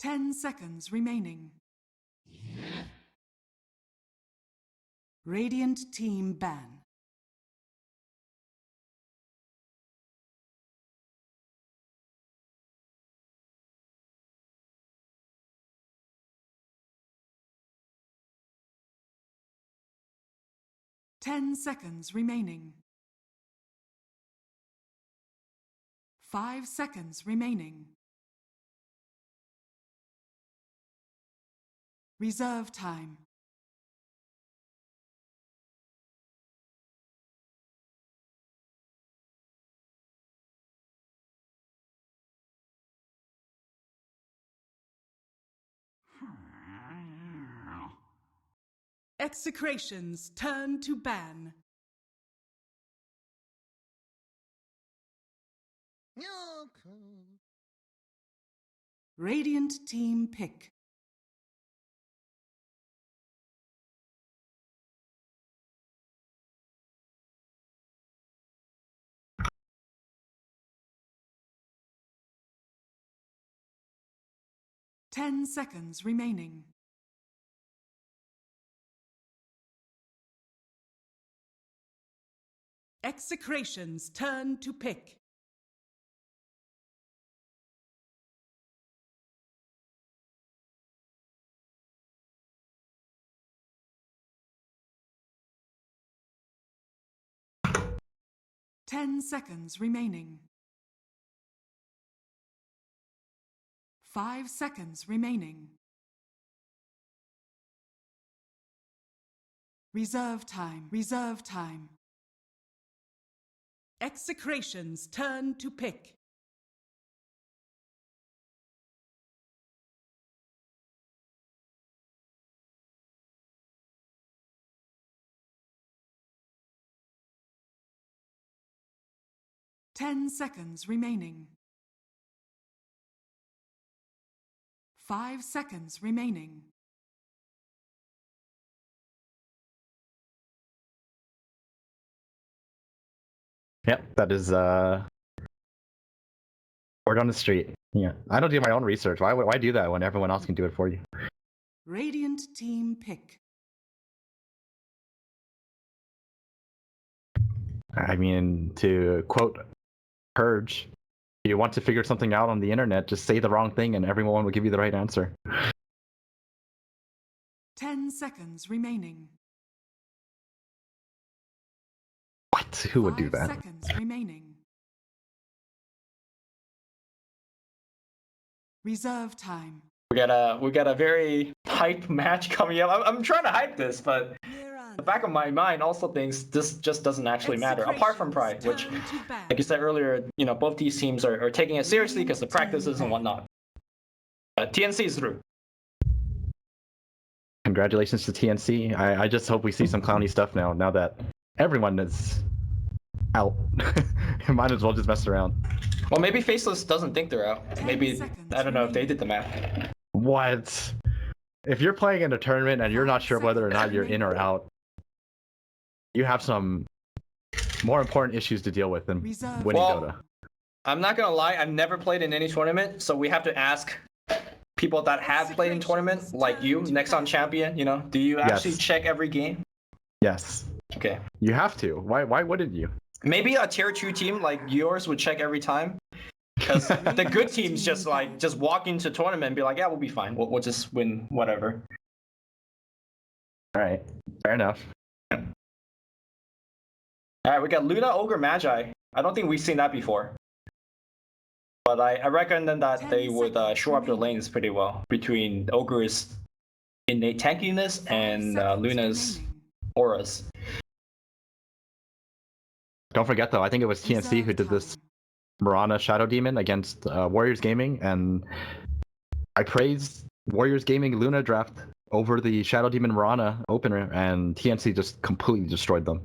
10 seconds remaining. Radiant team ban. Ten seconds remaining. 5 seconds remaining. Reserve time. Execration's turn to ban. Radiant team pick. Ten seconds remaining. Execration's turn to pick. Ten seconds remaining. 5 seconds remaining. Reserve time. Reserve time. Execration's turn to pick. Ten seconds remaining. 5 seconds remaining. Yep, that is word on the street. Yeah, I don't do my own research. Why do that when everyone else can do it for you? Radiant team pick. I mean, to quote Purge, if you want to figure something out on the internet, just say the wrong thing and everyone will give you the right answer. 10 seconds remaining. What? Who would do that? 5 seconds remaining. Reserve time. We got a very hype match coming up. I'm trying to hype this, but the back of my mind also thinks this just doesn't actually matter. Apart from Pride, which, like you said earlier, you know, both these teams are taking it seriously because the practices and whatnot. TNC is through. Congratulations to TNC. I just hope we see some clowny stuff now that everyone is out. Might as well just mess around. Well, maybe Faceless doesn't think they're out. Maybe, I don't know if they did the math. What? If you're playing in a tournament and you're not sure whether or not you're in or out, you have some more important issues to deal with than winning Dota. I'm not gonna lie, I've never played in any tournament, so we have to ask people that have played in tournaments, like you, next on Champion, you know, do you actually check every game? Yes. Okay. You have to. Why wouldn't you? Maybe a tier 2 team like yours would check every time. Because the good teams just walk into tournament and be like, yeah, we'll be fine. We'll just win whatever. All right. Fair enough. All right, we got Luna, Ogre, Magi. I don't think we've seen that before. But I reckon then that they would shore up their lanes pretty well between Ogre's innate tankiness and Luna's auras. Don't forget though, I think it was TNC who did this Mirana Shadow Demon against Warriors Gaming, and I praised Warriors Gaming Luna draft over the Shadow Demon Mirana opener, and TNC just completely destroyed them.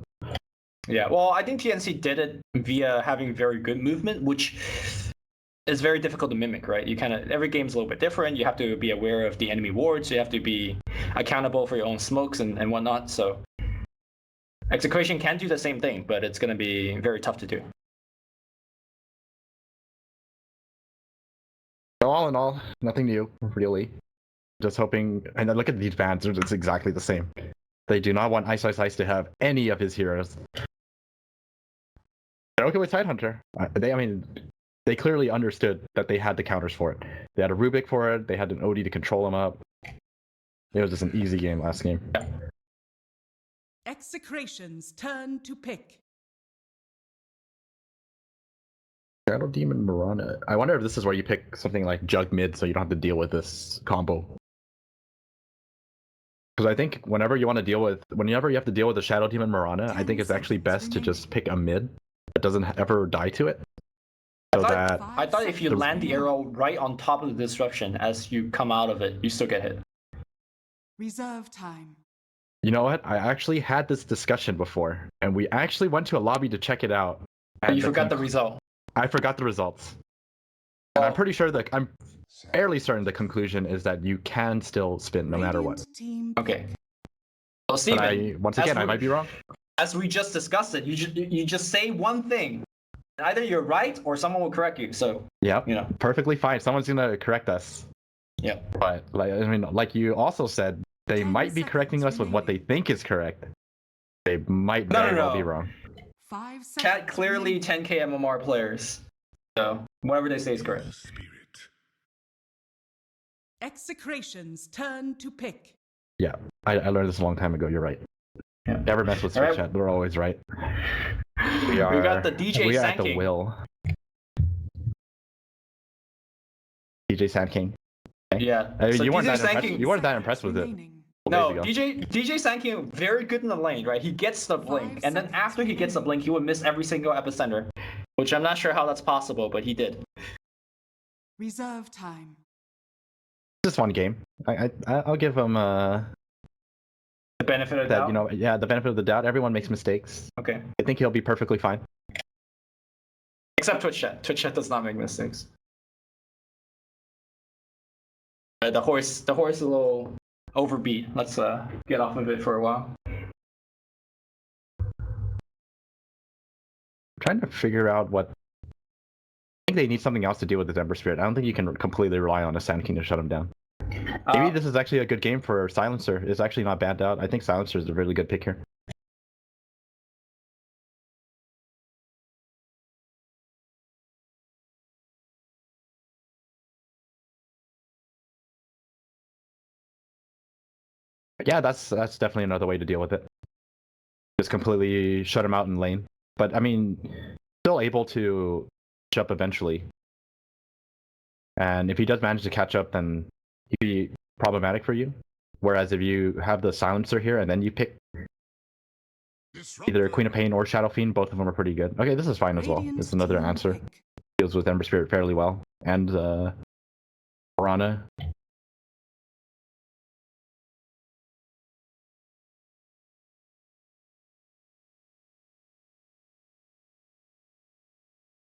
Yeah, well, I think TNC did it via having very good movement, which is very difficult to mimic, right? You every game's a little bit different. You have to be aware of the enemy wards. You have to be accountable for your own smokes and whatnot. So Execration can do the same thing, but it's going to be very tough to do. So all in all, nothing new, really. Just hoping, and then look at these bans, it's exactly the same. They do not want Ice Ice Ice to have any of his heroes. They're okay with Tidehunter. They clearly understood that they had the counters for it. They had a Rubik for it, they had an OD to control him up. It was just an easy game last game. Execration's turn to pick. Shadow Demon Mirana. I wonder if this is where you pick something like Jug mid so you don't have to deal with this combo. Because I think whenever you have to deal with the Shadow Demon Mirana, I think it's actually best to just pick a mid that doesn't ever die to it. I thought if you land the arrow right on top of the disruption as you come out of it, you still get hit. Reserve time. You know what? I actually had this discussion before, and we actually went to a lobby to check it out. But you forgot the result. I forgot the results. And I'm pretty sure that I'm fairly certain the conclusion is that you can still spin no matter what. Okay. Well, Steven, once again, I might be wrong. As we just discussed it, you just say one thing. Either you're right or someone will correct you. So yeah, you know, perfectly fine. Someone's gonna correct us. Yeah. But like you also said, they might be correcting us with what they think is correct. They might very well be wrong. 5 seconds. Cat clearly 10k MMR players. So whatever they say is correct. Execration's turn to pick. Yeah, I learned this a long time ago. You're right. Yeah. Never mess with Twitch chat. They're always right. We got the DJ We are Sand at the King. will. DJ Sand King. Yeah. I mean, So you weren't DJ that Sand impressed. King- You weren't that impressed with it. No, days ago. DJ Sand King very good in the lane, right? He gets the blink, and then after he gets the blink, he would miss every single epicenter, which I'm not sure how that's possible, but he did. Reserve time. Just one game. I'll give him The benefit of the doubt. the benefit of the doubt. Everyone makes mistakes. Okay. I think he'll be perfectly fine. Except Twitch chat. Twitch chat does not make mistakes. The horse is a little overbeat. Let's get off of it for a while. I'm trying to figure out what. I think they need something else to deal with this Ember Spirit. I don't think you can completely rely on a Sand King to shut him down. Maybe this is actually a good game for Silencer. It's actually not bad out. I think Silencer is a really good pick here. Yeah, that's definitely another way to deal with it. Just completely shut him out in lane. But I mean, still able to catch up eventually. And if he does manage to catch up, then he'd be problematic for you. Whereas if you have the Silencer here and then you pick either Queen of Pain or Shadow Fiend, both of them are pretty good. Okay, this is fine as well. It's another answer. Deals with Ember Spirit fairly well. And Piranha.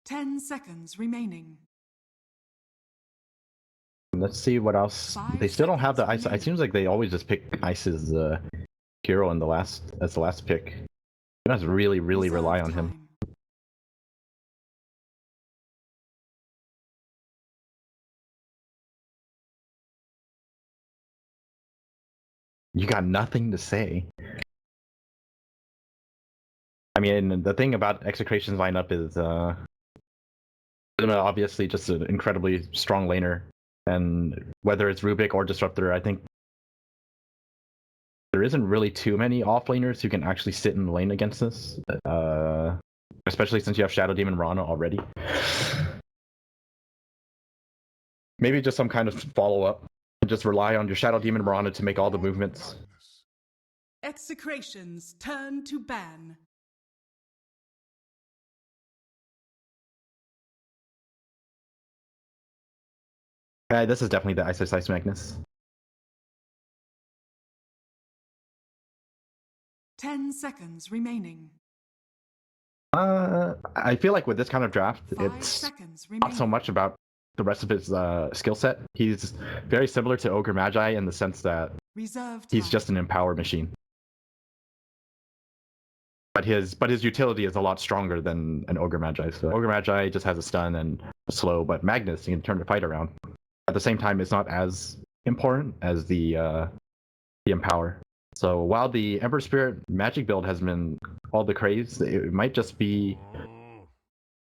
Ten seconds remaining. Let's see what else. They still don't have the Ice. It seems like they always just pick Ice's hero in the last pick. You guys really rely on him. You got nothing to say. I mean, the thing about Execration's lineup is obviously just an incredibly strong laner. And whether it's Rubik or Disruptor, I think there isn't really too many offlaners who can actually sit in the lane against this. Especially since you have Shadow Demon Rana already. Maybe just some kind of follow-up. And just rely on your Shadow Demon Rana to make all the movements. Execration's turn to ban. This is definitely the Ice Magnus. 10 seconds remaining. I feel like with this kind of draft, 5 it's seconds remaining. not so much about the rest of his skill set. He's very similar to Ogre Magi in the sense that Reserve he's time. just an empower machine. But his utility is a lot stronger than an Ogre Magi. So Ogre Magi just has a stun and a slow, but Magnus, you can turn the fight around. at the same time, it's not as important as the Empower. So while the Emperor Spirit magic build has been all the craze, it might just be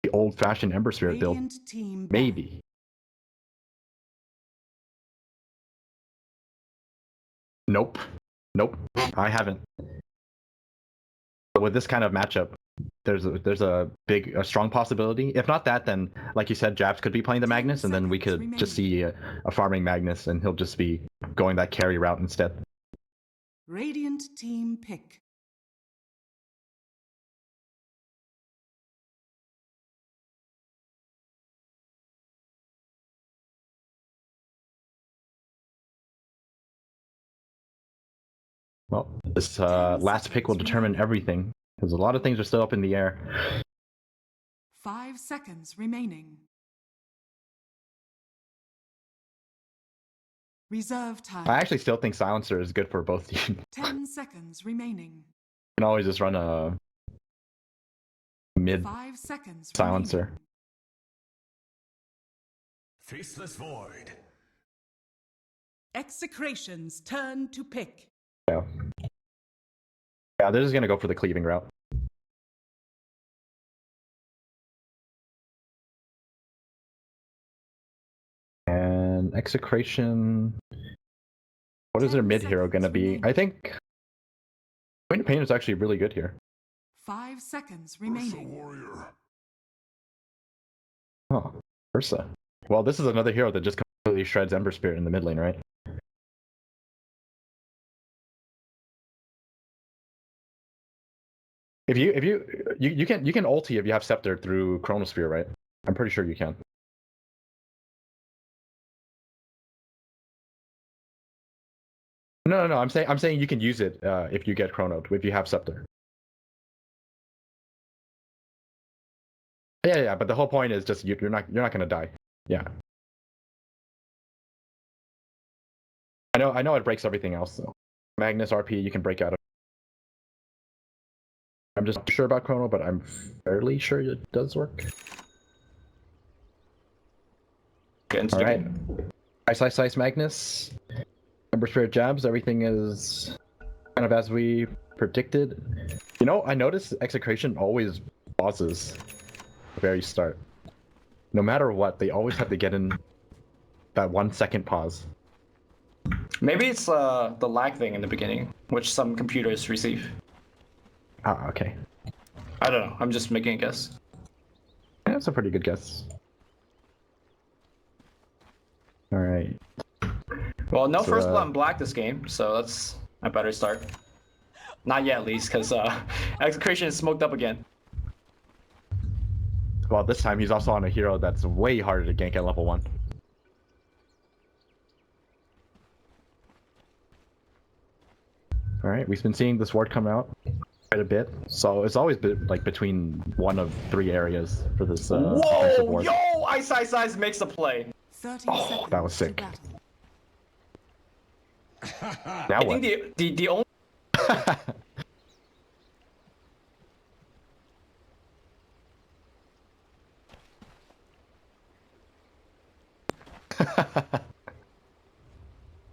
the old-fashioned Emperor Spirit build. Radiant team ban. Maybe. Nope. Nope. I haven't. But with this kind of matchup, there's a strong possibility. If not that, then like you said, Japs could be playing the Magnus, and then we could just see a farming Magnus, and he'll just be going that carry route instead. Radiant team pick. Well, this last pick will determine everything, because a lot of things are still up in the air. 5 seconds remaining. Reserve time. I actually still think Silencer is good for both teams. 10 seconds remaining. You can always just run a mid 5 seconds Silencer. remaining. Faceless Void. Execration's turn to pick. Yeah. Yeah, they're just gonna go for the cleaving route. And Execration. What is their mid hero gonna be? I think Queen of Pain is actually really good here. 5 seconds remaining. Warrior. Oh, Ursa. Well, this is another hero that just completely shreds Ember Spirit in the mid lane, right? If you can ulti if you have Scepter through Chronosphere, right? I'm pretty sure you can. No, I'm saying you can use it if you get Chronoed, if you have Scepter. Yeah, but the whole point is just you're not gonna die. Yeah. I know it breaks everything else though. Magnus RP you can break out of. I'm just not sure about Chrono, but I'm fairly sure it does work. All right. Ice Magnus. Ember Spirit jabs. Everything is kind of as we predicted. You know, I noticed Execration always pauses at the very start. No matter what, they always have to get in that 1 second pause. Maybe it's the lag thing in the beginning, which some computers receive. Ah, okay. I don't know. I'm just making a guess. Yeah, that's a pretty good guess. All right. Well, no first blood in black this game, so that's a better start. Not yet, at least, because Execration is smoked up again. Well, this time he's also on a hero that's way harder to gank at level 1. All right, we've been seeing this ward come out quite a bit, so it's always been like between 1 of 3 areas for this. Whoa, ward. yo! Ice makes a play. 30 Oh, seconds that was to sick. battle. Now I what? think the only.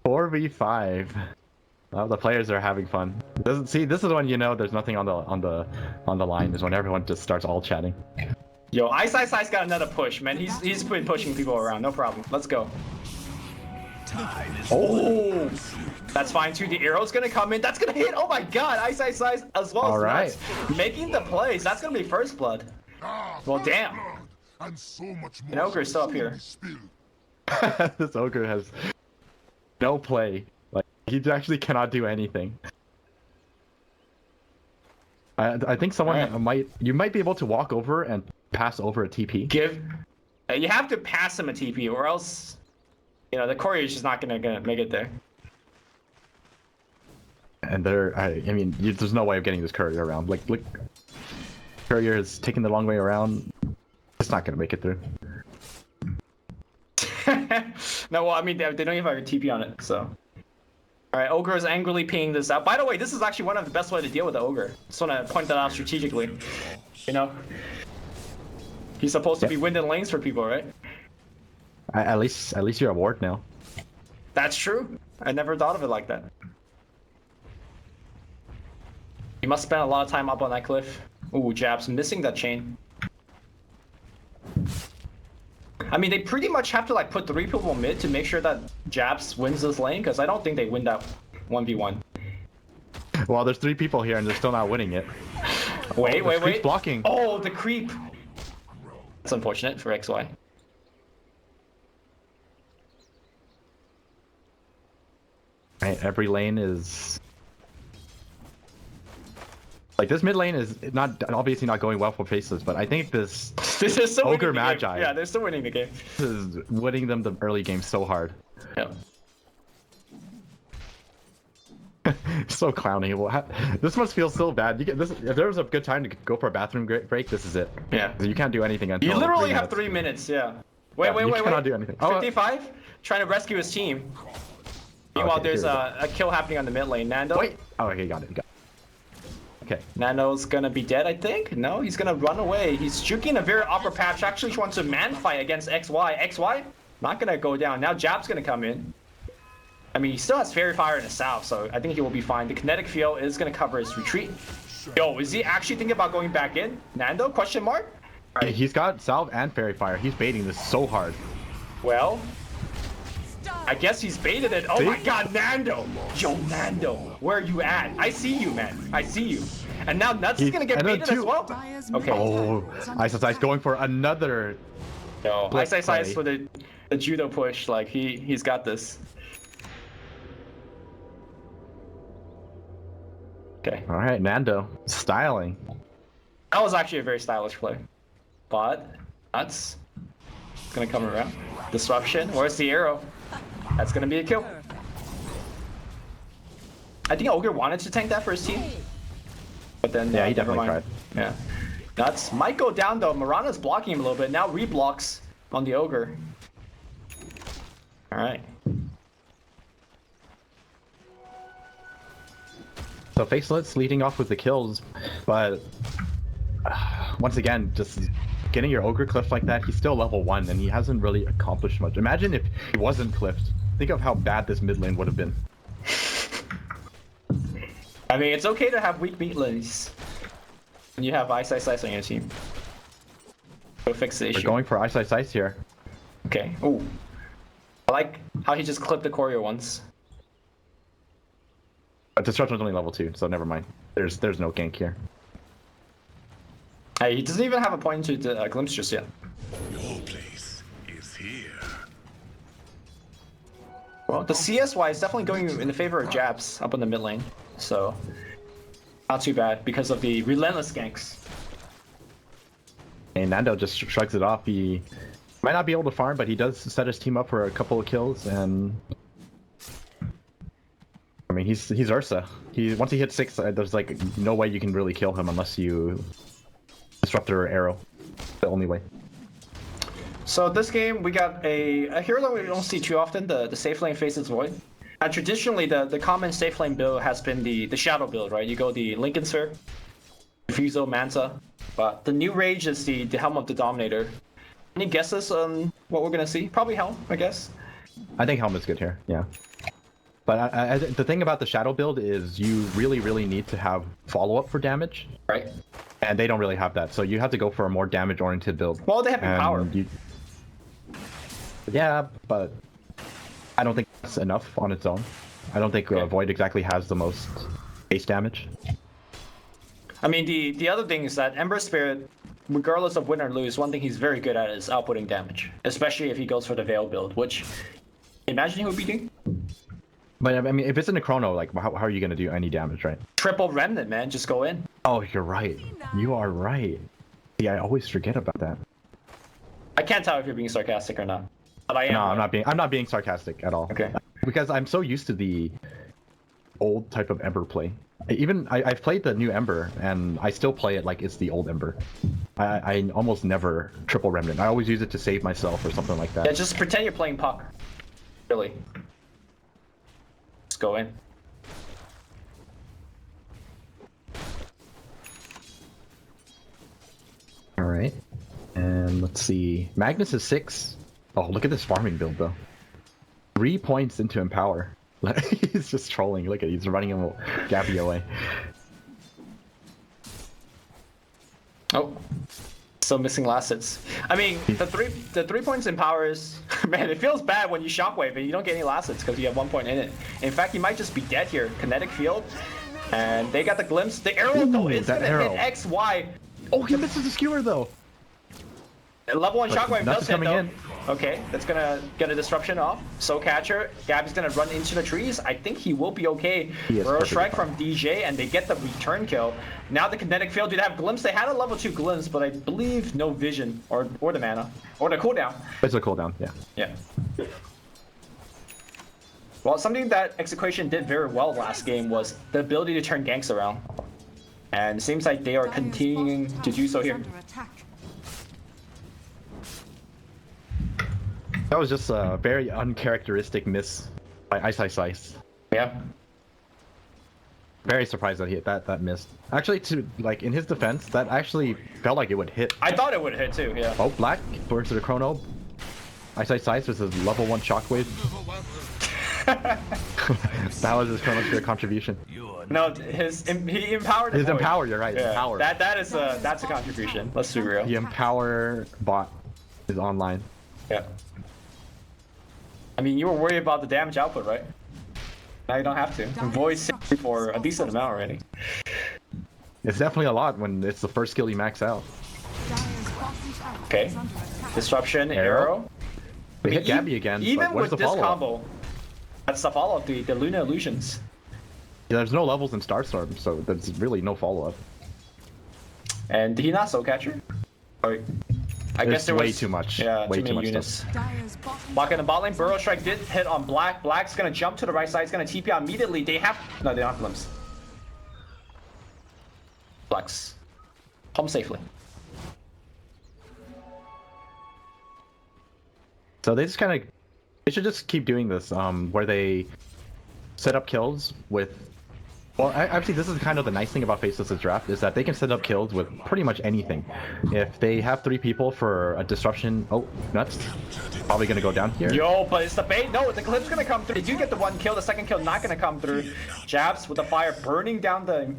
Four v 5. Well, the players are having fun. See, this is when you know there's nothing on the line. Is when everyone just starts all chatting. Yo, Ice got another push, man. He's been pushing people around. No problem. Let's go. Oh, that's fine too. The arrow's gonna come in. That's gonna hit. Oh my God, Ice as well as Alright. Nuts making the plays. That's gonna be first blood. Well, damn. And so much more. And Ogre's still up here. This ogre has no play. Like he actually cannot do anything. I think someone you might be able to walk over and pass over a TP. You have to pass him a TP, or else, you know, the courier is just not gonna make it there. And I mean, there's no way of getting this courier around. Like, look, courier is taking the long way around. It's not gonna make it through. No, well, I mean, they don't even have a TP on it, so. Alright, Ogre is angrily pinging this out. By the way, this is actually one of the best ways to deal with the Ogre. Just want to point that out strategically. You know? He's supposed to be winding lanes for people, right? At least you're a ward now. That's true. I never thought of it like that. You must spend a lot of time up on that cliff. Ooh, Jabs missing that chain. I mean, they pretty much have to like put 3 people mid to make sure that Jabs wins this lane, because I don't think they win that 1v1. Well, there's 3 people here and they're still not winning it. Wait. Creep's blocking. Oh, the creep. That's unfortunate for XY. Right, every lane is like this mid lane is not obviously not going well for Faceless, but I think this This is still Ogre winning the Magi. game. Yeah, they're still winning the game. is winning them the early game so hard. Yeah. So clowny. This must feel so bad. You get this if there was a good time to go for a bathroom break. This is it. Yeah. You can't do anything until You literally 3 have minutes. 3 minutes. Yeah. Wait. You cannot do anything. 55, trying to rescue his team. Meanwhile, Okay, there's here a kill happening on the mid lane. Nando. Wait. Oh, okay, got it. Okay. Nando's gonna be dead, I think. No, he's gonna run away. He's juking a very upper patch. Actually, wants to man fight against XY. XY not gonna go down. Now Jab's gonna come in. I mean, he still has Fairy Fire in the south, so I think he will be fine. The kinetic field is gonna cover his retreat. Yo, is he actually thinking about going back in? Nando? Question mark? Alright. He's got Salve and Fairy Fire. He's baiting this so hard. Well, I guess he's baited it. Oh See? my god, Nando! Yo, Nando, where are you at? I see you, man. I see you. And now Nuts is gonna get and then baited as two- well? Dire's Okay. middle Oh, tower is under Ice attack. going for another. Yo, Blitz Ice play. for the judo push. Like, he's got this. Okay. All right, Nando styling. That was actually a very stylish play. But Nuts gonna come around. Disruption. Where's the arrow? That's gonna be a kill. I think Ogre wanted to tank that for his team. But then Yeah, he never definitely mind. Yeah. Nuts might go down though. Mirana's blocking him a little bit. Now reblocks on the Ogre. Alright. So Faceless leading off with the kills, but once again, just getting your Ogre cliffed like that, he's still level 1 and he hasn't really accomplished much. Imagine if he wasn't cliffed. Think of how bad this mid lane would have been. I mean, it's okay to have weak meat lanes. When you have Ice on your team. Go fix the issue. We're going for Ice here. Okay. Ooh. I like how he just clipped the choreo once. But Destruction's only level 2, so never mind. There's no gank here. Hey, he doesn't even have a point to the glimpse just yet. Your place is here. Well, the CS-wise is definitely going in the favor of Jabs up in the mid lane. So, not too bad because of the relentless ganks. And Nando just shrugs it off. He might not be able to farm, but he does set his team up for a couple of kills, and I mean, he's Ursa. Once he hits 6, there's like no way you can really kill him unless you Disruptor or Arrow. The only way. So this game, we got a hero that we don't see too often, the safe lane Faceless Void. And traditionally, the common safe lane build has been the Shadow build, right? You go the Lincoln Sphere, Fuso, Manta. But the new rage is the Helm of the Dominator. Any guesses on what we're gonna see? Probably Helm, I guess. I think Helm is good here, yeah. But the thing about the Shadow build is you really, really need to have follow-up for damage. Right. And they don't really have that, so you have to go for a more damage-oriented build. Well, they have power. Yeah, but I don't think that's enough on its own. I don't think Void exactly has the most base damage. I mean, the other thing is that Ember Spirit, regardless of win or lose, one thing he's very good at is outputting damage. Especially if he goes for the Veil build, which, imagine he would be doing. But I mean, if it's in a chrono, like, how are you going to do any damage, right? Triple Remnant, man, just go in. Oh, you're right. You are right. Yeah, I always forget about that. I can't tell if you're being sarcastic or not. But I am. No, I'm not being sarcastic at all. Okay. Because I'm so used to the old type of Ember play. I've played the new Ember, and I still play it like it's the old Ember. I almost never triple Remnant. I always use it to save myself or something like that. Yeah, just pretend you're playing Puck. Really. Just go in. All right. And let's see. Magnus is 6. Oh, look at this farming build though. 3 points into Empower. He's just trolling. Look at he's running him Gabby away. Oh, still missing last hits. I mean, the three points in power is man. It feels bad when you shockwave and you don't get any last hits because you have 1 point in it. In fact, you might just be dead here. Kinetic field, and they got the glimpse. The arrow though is gonna hit X Y. Oh, he misses the skewer though. Level 1 shockwave does hit coming though. in. Okay, that's gonna get a disruption off. Soul Catcher, Gabby's gonna run into the trees. I think he will be okay. He is Burrow perfectly Strike fine. from DJ, and they get the return kill. Now the kinetic field did have glimpse. They had a level 2 glimpse, but I believe no vision or the mana or the cooldown. It's a cooldown, yeah. Yeah. Well, something that Execration did very well last game was the ability to turn ganks around, and it seems like they are Dire's continuing bottom to tower do so is here. under attack. That was just a very uncharacteristic miss by Ice. Yeah. Very surprised that that missed. Actually, to like in his defense, that actually felt like it would hit. I thought it would hit too. Yeah. Oh, Black versus the Chrono. Ice versus level 1 Shockwave. That was his Chrono Sphere contribution. No, he empowered. His the void. Empower, you're right. Yeah. Empower. That's a contribution. Let's be real. The Empower bot is online. Yeah. I mean, you were worried about the damage output, right? Now you don't have to. Void saved for a decent amount already. It's definitely a lot when it's the first skill you max out. Dire's bottom tower Okay. is under attack. Disruption, Arrow. arrow. They hit Gabby again. Even but where's with the this follow-up? combo, that's the follow-up, the Luna Illusions. Yeah, there's no levels in Starstorm, so there's really no follow-up. And did he not Soul Catcher? Or, I There's guess there way was too much. Yeah, Way too too many much units. Dire's bottom Blocking the tower bot lane, Burrow Strike did hit on Black. Black's gonna jump to the right side. He's gonna TP out immediately. They don't have glimpse. Black's home safely. So they just kind of, they should just keep doing this, where they set up kills with. Well, actually, this is kind of the nice thing about Faceless' draft is that they can set up kills with pretty much anything. If they have 3 people for a disruption, oh, nuts, probably gonna go down here. Yo, but it's the bait. No, the clip's gonna come through. They do get the 1 kill. The 2nd kill not gonna come through. Jabs with the fire burning down the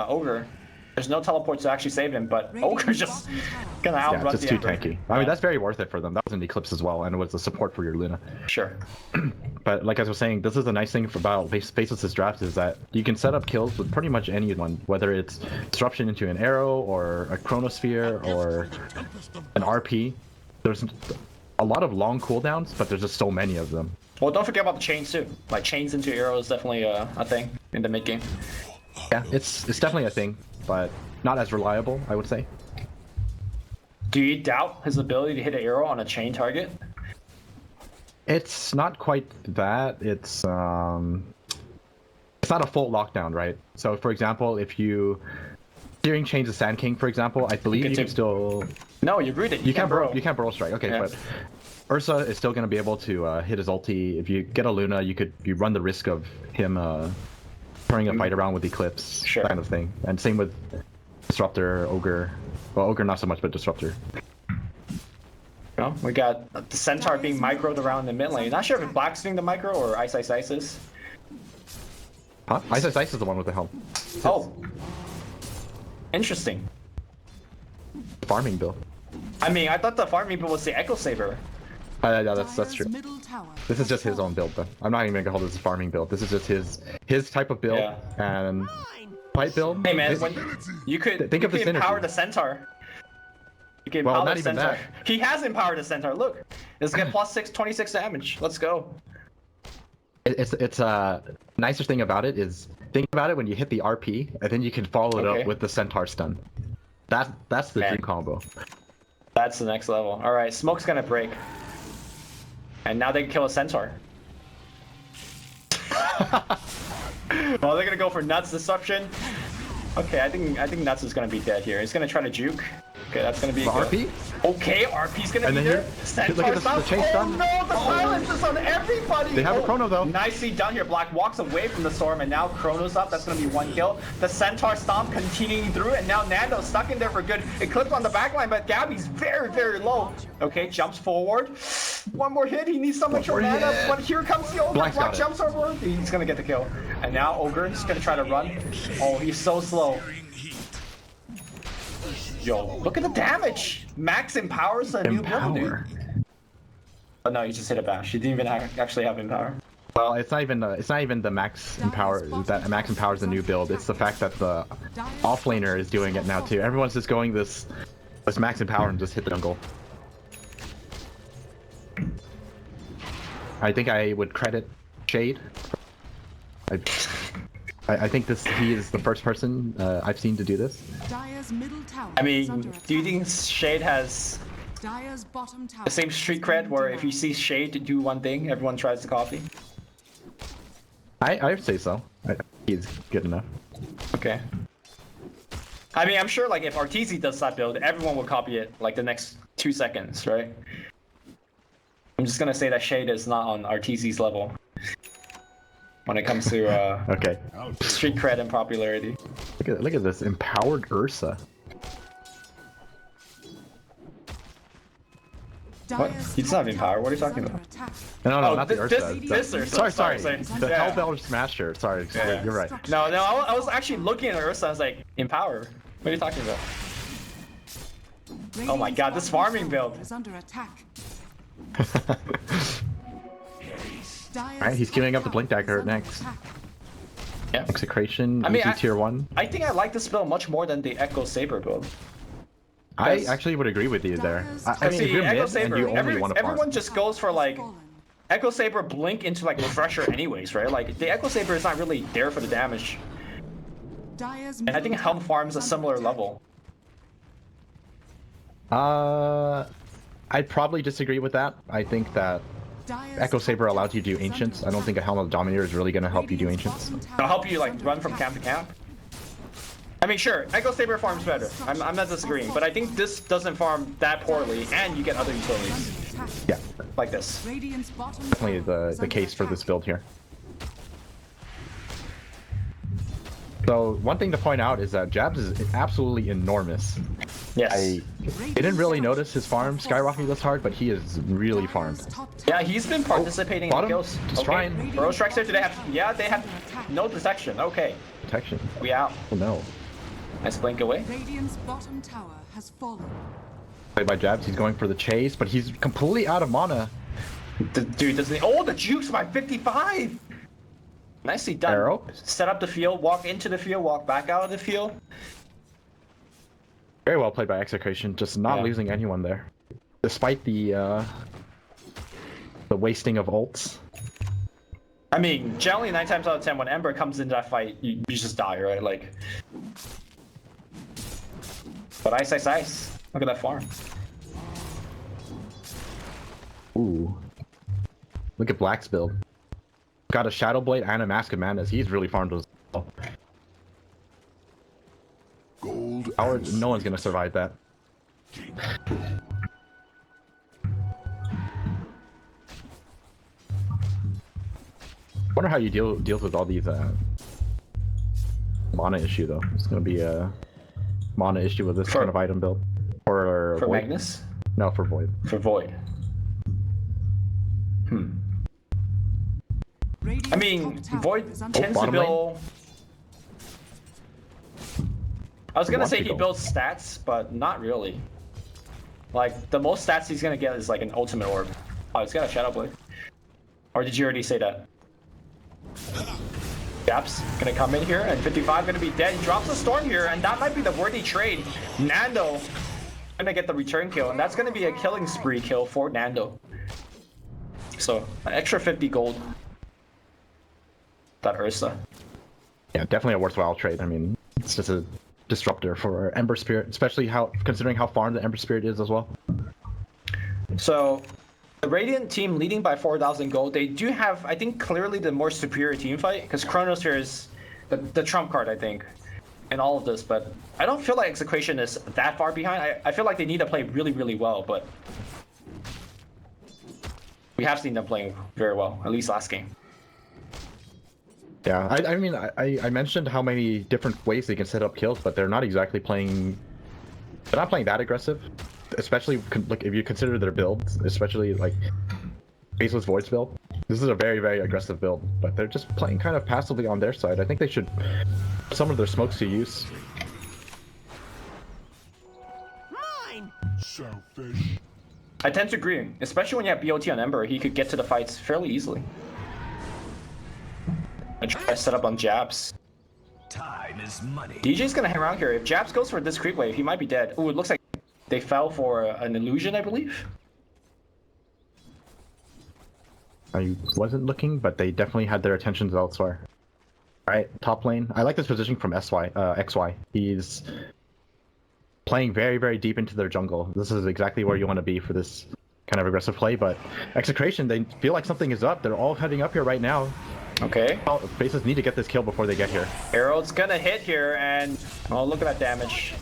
ogre. There's no teleport to actually save him, but ogre's just gonna Yeah, outrun just the too Emperor. tanky. I mean, that's very worth it for them. That was an Eclipse as well, and it was the support for your Luna. Sure. But like I was saying, this is the nice thing about Faceless' draft is that you can set up kills with pretty much anyone, whether it's disruption into an arrow or a chronosphere or an RP. There's a lot of long cooldowns, but there's just so many of them. Well, don't forget about the chains too. Like chains into arrows is definitely a thing in the mid game. Yeah, it's definitely a thing, but not as reliable, I would say. Do you doubt his ability to hit an arrow on a chain target? It's not quite that. It's not a full lockdown, right? So, for example, if you Searing Chains of Sand King, for example, I believe you can still. No, you root it. You can't burrow strike. Okay, Yeah. but Ursa is still going to be able to hit his ulti. If you get a Luna, you run the risk of him turning a fight around with Eclipse, Sure. kind of thing. And same with Disruptor, Ogre. Well, Ogre not so much, but Disruptor. No, we got the Centaur being microed around the mid lane. Not sure if Black's doing the micro or Ice is. Huh? Ice is the one with the helm. Oh. Interesting. Farming build. I mean, I thought the farming build was the Echo Saber. Yeah, that's Dire's true. middle tower This is just his own build, though. I'm not even gonna call this a farming build. This is just his type of build Yeah. and fight build. Hey man, This- when you could Think of the empower synergy. the Centaur. You can Well, empower not the even Centaur. that. He has empowered the Centaur. Look, it's gonna get plus 26 damage. Let's go. It's a nicer thing about it is think about it when you hit the RP and then you can follow it Okay. up with the Centaur stun. That's the Man. dream combo. That's the next level. All right, smoke's gonna break, and now they can kill a Centaur. Well, they're gonna go for Nuts Disruption. Okay, I think Nuts is gonna be dead here. He's gonna try to juke. Okay, that's gonna be The a kill. RP? Okay, RP's gonna And be then there. here- Centaur look at this, stun. the chase Oh stun. no, the silence is on everybody. They have a chrono, though. Nicely done here. Black walks away from the storm, and now chrono's up. That's gonna be one kill. The Centaur stomp continuing through, and now Nando's stuck in there for good. It clipped on the backline, but Gabby's very, very low. Okay, jumps forward. One more hit. He needs so much more more mana, hit. but here comes the Ogre. Black's Black got it. jumps over. He's gonna get the kill. And now Ogre is gonna try to run. Oh, he's so slow. Yo, look at the damage! Max empowers a new build, dude. Empower. Oh no, he just hit a bash. He didn't even actually have empower. Well, it's not even the max empower that max empowers the new build. It's the fact that the offlaner is doing it now too. Everyone's just going this max empower and just hit the jungle. I think I would credit Shade. I think he is the first person I've seen to do this. Dire's middle tower I is under mean, attack. do you think Shade has Dire's bottom tower the same street is cred being where if you devoured. see Shade do one thing, everyone tries to copy? I'd say so. He's good enough. Okay. I mean, I'm sure like if Arteezy does that build, everyone will copy it like the next 2 seconds, right? I'm just gonna say that Shade is not on Arteezy's level when it comes to Okay. street cred and popularity. Look at this empowered Ursa. What? Dire's He doesn't have top empower. tower What are you is talking under about? attack. No, Oh, not the this- Ursa. this Ursa. Sorry. Sorry. The Yeah. Hellbelcher Smasher. Sorry, Yeah. you're right. No, I was actually looking at Ursa. I was like, empower. What are you talking about? Oh my Radiant's God, this bottom farming tower build. is under attack. Dire's Alright, he's top queuing up the tower Blink Dagger is under next. attack. Yeah. Execration, I mean, easy I- tier 1. I think I like this build much more than the Echo Saber build. I Yes. actually would agree with you there. I mean, See, if you're Echo mid and Saber, you only want to farm. everyone just goes for like Fallen. Echo Saber blink into like refresher anyways, right? Like the Echo Saber is not really there for the damage. Dire's And I think middle Helm tower farms a is under similar attack. level. I'd probably disagree with that. I think that Dire's Echo top Saber tower allows you to do is under Ancients. I don't think a attack. Helm of Dominator is really going to help you do Radiant's Ancients. bottom tower It'll help you is like under run from attack. camp to camp. I mean, sure, Echo Saber farms better. I'm not disagreeing, but I think this doesn't farm that poorly, and you get other utilities Under attack. Yeah, like this. Radiant's bottom definitely tower is the under case for this attack. build here. So one thing to point out is that Jabs is absolutely enormous. Yes. I didn't really notice his farm skyrocketing this hard, but he is really Dire's farmed. top tower Yeah, he's been participating in bottom, kills. just trying. Burrow strikes here. Do they have? Yeah, they have no detection. Okay, Protection. we out. Oh no. Nice blink away. Radiant's bottom tower has fallen. Played by Jabs, he's going for the chase, but he's completely out of mana. Dude, doesn't he? Oh, the jukes by 55. Nicely done. Arrow. Set up the field, walk into the field, walk back out of the field. Very well played by Execration, just not Yeah. losing anyone there. Despite the wasting of ults. I mean, generally 9 times out of 10, when Ember comes into that fight, you just die, right? Like. But ice. Look at that farm. Ooh. Look at Black's build. Got a Shadow Blade and a Mask of Madness. He's really farmed as well. Gold Howard, no one's gonna survive that. Wonder how you deals with all these mana issue though. It's gonna be a mana issue with this For- kind of item build. For For Void? Magnus? No, for Void. For Void. Radiant's I mean, top tower Void is under tends to bottom lane? build. I was gonna wants say to he go. builds stats, but not really. Like the most stats he's gonna get is like an ultimate orb. Oh, he's got a Shadow Blade. Or did you already say that? Gaps gonna come in here, and 55 gonna be dead. He drops a storm here, and that might be the worthy trade. Nando gonna get the return kill, and that's gonna be a killing spree kill for Nando. So an extra 50 gold. That Ursa. Yeah, definitely a worthwhile trade. I mean, it's just a disruptor for Ember Spirit, especially considering how farmed the Ember Spirit is as well. So, the Radiant team leading by 4,000 gold. They do have, I think, clearly the more superior team fight because Chronos here is the trump card, I think. in all of this, but I don't feel like Execration is that far behind. I feel like they need to play really, really well, but we have seen them playing very well, at least last game. Yeah, I mean, I mentioned how many different ways they can set up kills, but they're not exactly playing. They're not playing that aggressive, especially like if you consider their builds, especially like Faceless Void's build. This is a very, very aggressive build, but they're just playing kind of passively on their side. I think they should put some of their smokes to use. Selfish. I tend to agree, especially when you have BOT on Ember, he could get to the fights fairly easily. I try to set up on Jabs. Time is money. DJ's gonna hang around here. If Jabs goes for this creep wave, he might be dead. Ooh, it looks like they fell for an illusion, I believe. I wasn't looking, but they definitely had their attentions elsewhere. Alright, top lane. I like this position from XY. He's playing very, very deep into their jungle. This is exactly where you want to be for this kind of aggressive play, but Execration, they feel like something is up. They're all heading up here right now. Okay. Faces need to get this kill before they get here. Arrow's gonna hit here, and oh, look at that damage.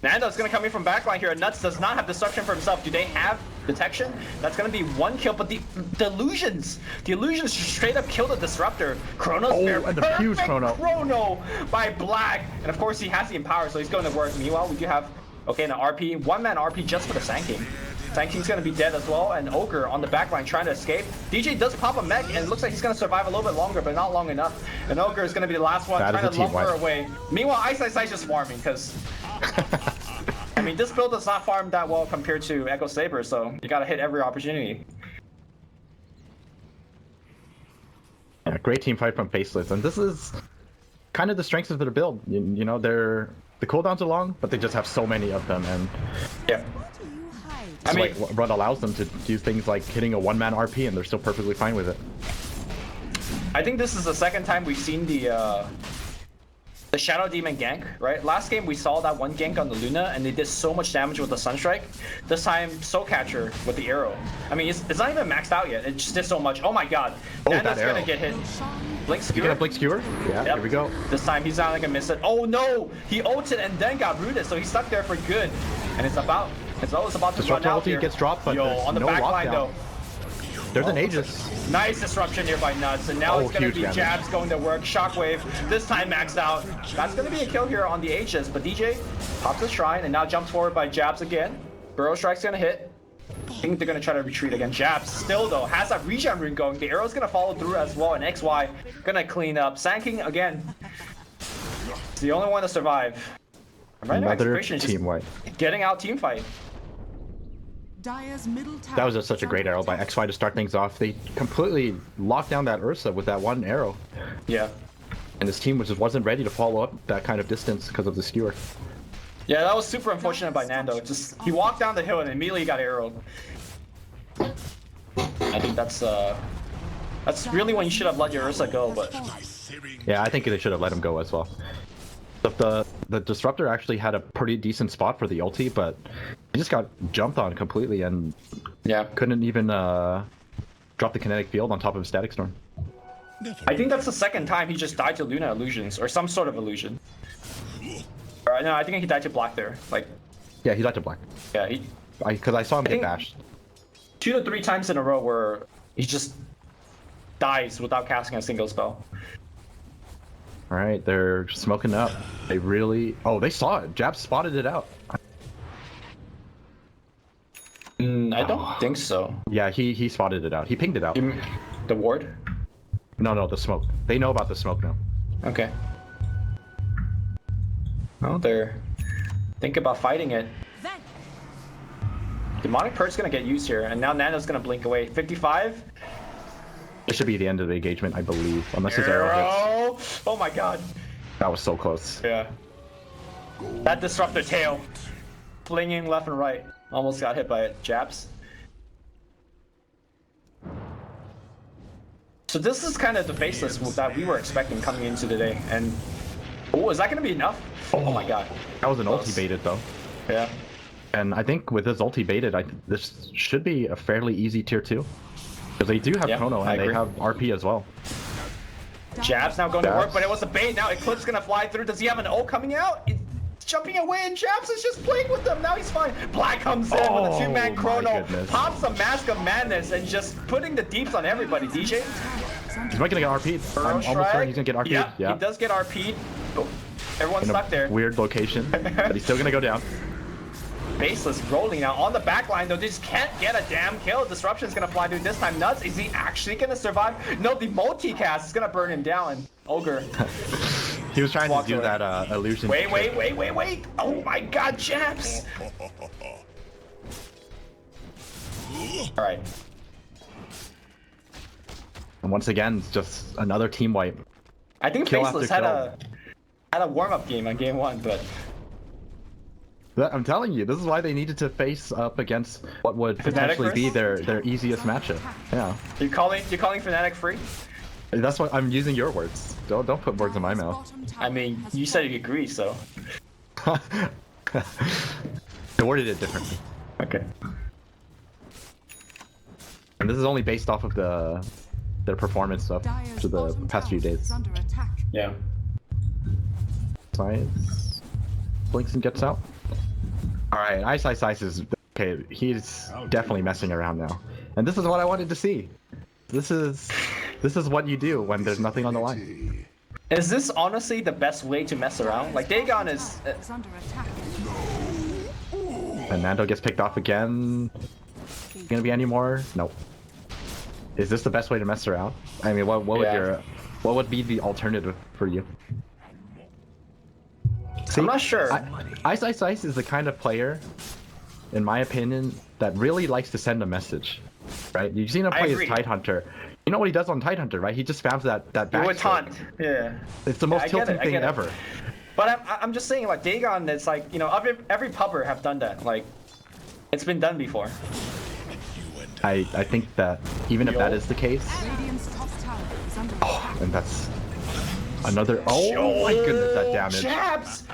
Nando's gonna come in from backline here. Nuts does not have destruction for himself. Do they have detection? That's gonna be one kill, but the illusions straight up kill the disruptor. Chrono's there. And the huge Chrono by Black, and of course he has the empower, so he's going to work. Meanwhile, we do have an RP, one-man RP just for the Sand King. Sand King's gonna be dead as well, and Ogre on the backline trying to escape. DJ does pop a mech, and it looks like he's gonna survive a little bit longer, but not long enough. And Ogre is gonna be the last one trying to lump her away. Meanwhile, Ice just farming, because I mean, this build does not farm that well compared to Echo Saber, so you gotta hit every opportunity. Yeah, great team fight from Faceless, and this is kind of the strengths of their build. You know, the cooldowns are long, but they just have so many of them, and yeah. I mean, what allows them to do things like hitting a one-man RP, and they're still perfectly fine with it. I think this is the second time we've seen the Shadow Demon gank, right? Last game we saw that one gank on the Luna, and they did so much damage with the Sunstrike. This time, Soul Catcher with the arrow. I mean, it's not even maxed out yet. It just did so much. Oh my god. Nando's gonna get hit. Blink Skewer. You get a Blink Skewer? Yeah, yep. Here we go. This time he's not gonna miss it. Oh no! He ulted and then got rooted, so he's stuck there for good. And it's about to run out here. Gets dropped, but on the no back line though. There's an Aegis. Nice disruption here by Nuts, and now it's gonna be Jabs going to work. Shockwave, this time maxed out. That's gonna be a kill here on the Aegis, but DJ pops the shrine and now jumps forward by Jabs again. Burrow Strike's gonna hit. I think they're gonna try to retreat again. Jabs still though has that regen rune going. The arrow's gonna follow through as well, and XY gonna clean up. Sand King again. It's the only one to survive. Right now, Execration is just getting out team fight. That was just such a great arrow by XY to start things off. They completely locked down that Ursa with that one arrow. Yeah. And his team just wasn't ready to follow up that kind of distance because of the skewer. Yeah, that was super unfortunate by Nando. Just he walked down the hill and immediately got arrowed. I think that's really when you should have let your Ursa go, but yeah, I think they should have let him go as well. The disruptor actually had a pretty decent spot for the ulti, but he just got jumped on completely and yeah, couldn't even drop the kinetic field on top of a static storm. I think that's the second time he just died to Luna illusions or some sort of illusion. No, I think he died to Black there. Like, yeah, he died to Black. Yeah, because I saw him get bashed 2 to 3 times in a row where he just dies without casting a single spell. All right, they're smoking up. They really... Oh, they saw it. Jab spotted it out. I don't think so. Yeah, he spotted it out. He pinged it out. The ward? No, the smoke. They know about the smoke now. Okay. Oh, they're think about fighting it. Demonic Perk's gonna get used here, and now Nano's gonna blink away. 55. It should be the end of the engagement, I believe, unless his arrow hits. Oh my god. That was so close. Yeah. That disruptor tail, flinging left and right, almost got hit by it. Jabs. So this is kind of the Faceless that we were expecting coming into today, and oh, is that gonna be enough? Oh my god. That was an ulti baited though. Yeah. And I think with this ulti baited, this should be a fairly easy tier 2. Because they do have Chrono and they have RP as well. Jabs now going to work, Jabs. but it was a bait. Now Eclipse gonna fly through. Does he have an ult coming out? It's jumping away, and Jabs is just playing with them. Now he's fine. Black comes in with a Oh, 2-man my chrono, goodness. pops a Mask of Madness, and just putting the deeps on everybody. DJ? He's not gonna get RP'd. I'm almost certain he's gonna get RP'd. Yeah, Yeah. he does get RP'd. Oh, everyone's In stuck a there. weird location, but he's still gonna go down. Faceless rolling now on the back line, though. They just can't get a damn kill. Disruption's gonna fly through this time. Nuts, is he actually gonna survive? No, the multicast is gonna burn him down. Ogre. He was trying to Walked do away. that illusion. Wait. trick. Oh my god, Jabs. Alright. And once again, it's just another team wipe. I think Kill Faceless after had a warm-up game on game 1, but I'm telling you, this is why they needed to face up against what would potentially be their easiest matchup. Yeah, you're calling Fnatic free? that's what I'm using your words. Don't put words in my mouth. Bottom tower I mean, has you said fallen. you agree, so. I worded it differently, Okay. and this is only based off of their performance stuff Dire's to the bottom past few tower days. is under attack. Yeah. Science blinks and gets out. All right, Ice is okay. He's definitely messing around now, and this is what I wanted to see. This is what you do when there's nothing on the line. Is this honestly the best way to mess around? Like, Dagon is... Is under attack. And Nando gets picked off again. Gonna be any more? Nope. Is this the best way to mess around? I mean, what Yeah. would be the alternative for you? See, I'm not sure. Ice is the kind of player, in my opinion, that really likes to send a message. Right? You've seen him I play as agree. Tidehunter. You know what he does on Tidehunter, right? He just spams that You backstroke. would taunt. Yeah. It's the most I get tilting it, I thing get it. ever. But I'm just saying, like, Dagon, it's like, you know, every pubber have done that. Like, it's been done before. I think that even if that Yo. is the case, Radiant's top tower is under attack. and that's another. Oh my goodness, that damage. Jabs!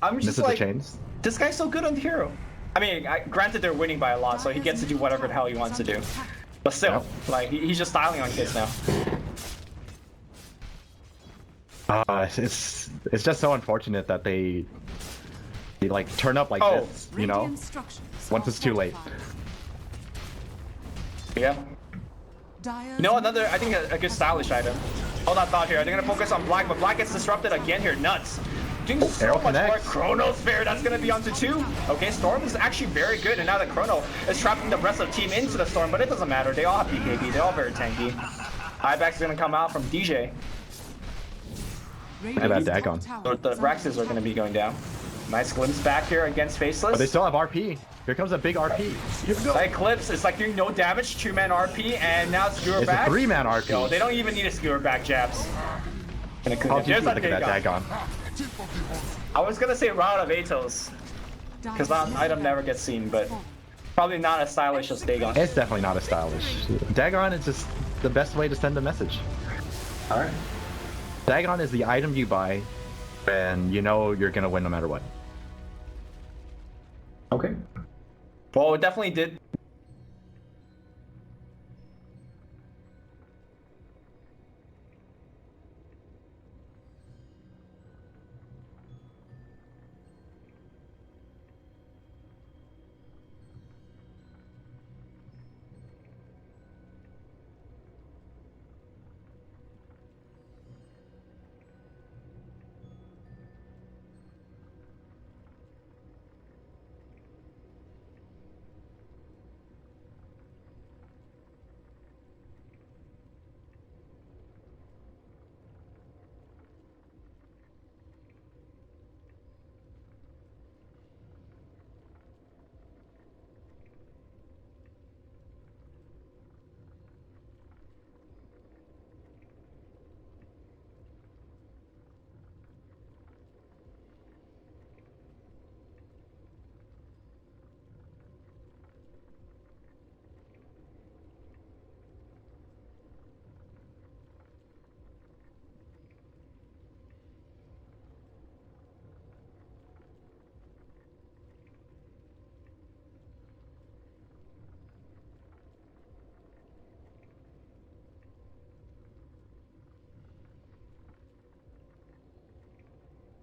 I'm just Misses like, the chains. this guy's so good on the hero. I mean, granted they're winning by a lot, so he gets to do whatever the hell he wants to do. But still, Yep. like, he's just styling on kids now. It's just so unfortunate that they like turn up like Oh. this, you know, Radiant structures once are it's too late. fortified. Yeah. Dire's You know, another, I think a good stylish item. Hold on thought here. They're gonna focus on Black, but Black gets disrupted again here. Nuts. Doing so Arrow much more. connects. Chronosphere, that's gonna be onto 2. Okay, Storm is actually very good, and now the Chrono is trapping the rest of the team into the Storm, but it doesn't matter. They all have BKB. They're all very tanky. Ibex is gonna come out from DJ. Radiant's bad top Dagon. tower So the is under Raxes are gonna be going down. Nice glimpse back here against Faceless. But they still have RP. Here comes a big RP. Eclipse is like doing no damage, 2-man RP, and now skewer It's a back. 3-man RP. No, they don't even need a skewer back, Jabs. Gonna Oh, There's look that at that Dagon. Dagon. I was gonna say Route of Atos, because that item never gets seen, but probably not as stylish as Dagon. It's definitely not as stylish. Dagon is just the best way to send a message. Alright. Dagon is the item you buy when you know you're gonna win no matter what. Okay. Well, it definitely did